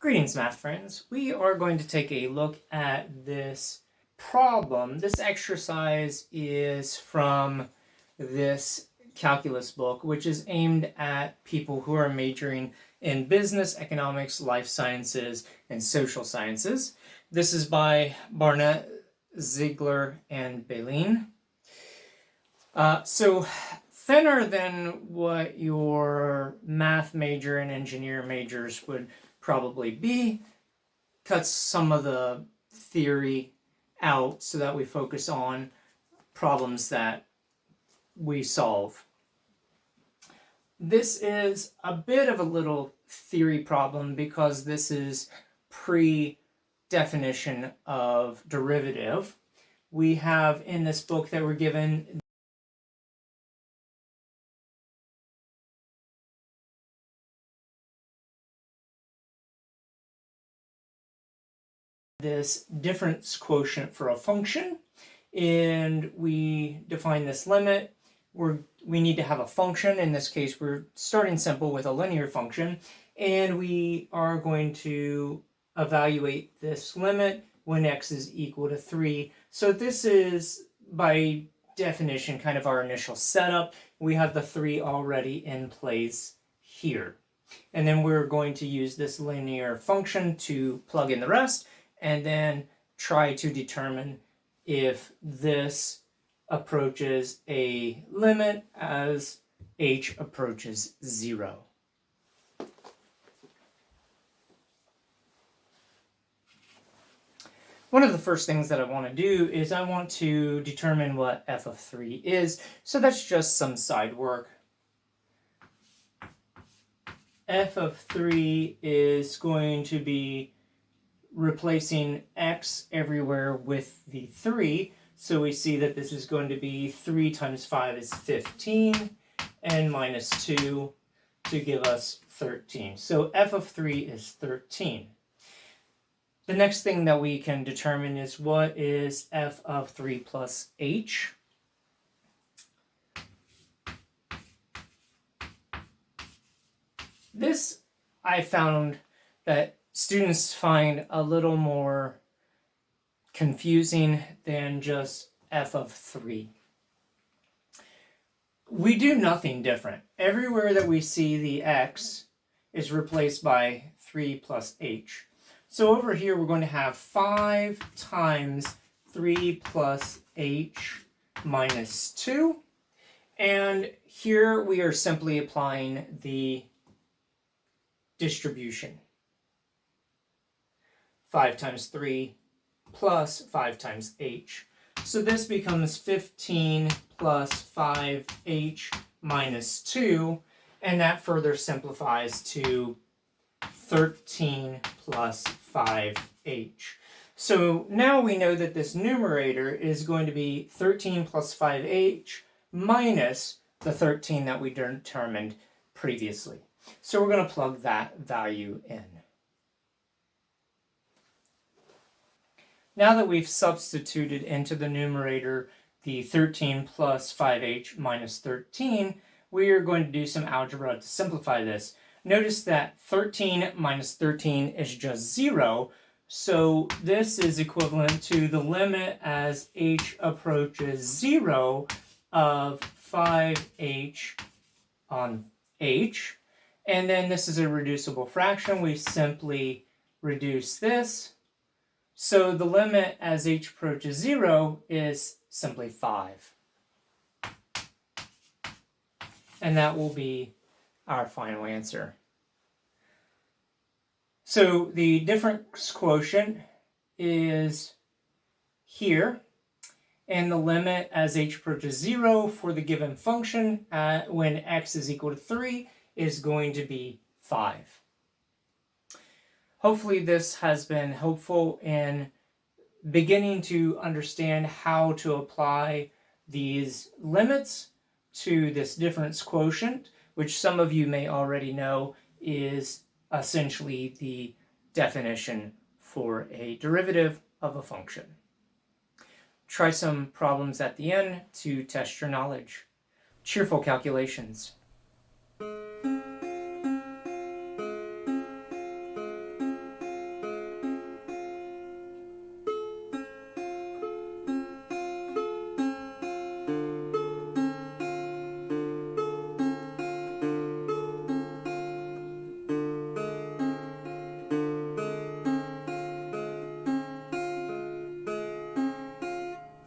Greetings, math friends. We are going to take a look at this problem. This exercise is from this calculus book, which is aimed at people who are majoring in business, economics, life sciences, and social sciences. This is by Barnett, Ziegler, and Baleen. So thinner than what your math major and engineer majors would probably be, cuts some of the theory out so that we focus on problems that we solve. This is a bit of a little theory problem because this is pre-definition of derivative. We have in this book that we're given this difference quotient for a function, and we define this limit. We need to have a function. In this case, we're starting simple with a linear function, and we are going to evaluate this limit when x is equal to 3. So this is, by definition, kind of our initial setup. We have the 3 already in place here. And then we're going to use this linear function to plug in the rest, and then try to determine if this approaches a limit as h approaches 0. One of the first things that I want to do is I want to determine what f of 3 is, so that's just some side work. F of 3 is going to be replacing x everywhere with the 3. So we see that this is going to be 3 times 5 is 15, and minus 2 to give us 13. So f of 3 is 13. The next thing that we can determine is what is f of 3 plus h. This I found that students find a little more confusing than just f of 3. We do nothing different. Everywhere that we see the x is replaced by 3 plus h. So over here we're going to have 5 times 3 plus h minus 2. And here we are simply applying the distribution. 5 times 3 plus 5 times h. So this becomes 15 plus 5h minus 2, and that further simplifies to 13 plus 5h. So now we know that this numerator is going to be 13 plus 5h minus the 13 that we determined previously. So we're going to plug that value in. Now that we've substituted into the numerator the 13 plus 5h minus 13, we are going to do some algebra to simplify this. Notice that 13 minus 13 is just 0, so this is equivalent to the limit as h approaches 0 of 5h on h. And then this is a reducible fraction. We simply reduce this. So the limit as h approaches 0 is simply 5. And that will be our final answer. So the difference quotient is here, and the limit as h approaches 0 for the given function when x is equal to 3 is going to be 5. Hopefully this has been helpful in beginning to understand how to apply these limits to this difference quotient, which some of you may already know is essentially the definition for a derivative of a function. Try some problems at the end to test your knowledge. Cheerful calculations.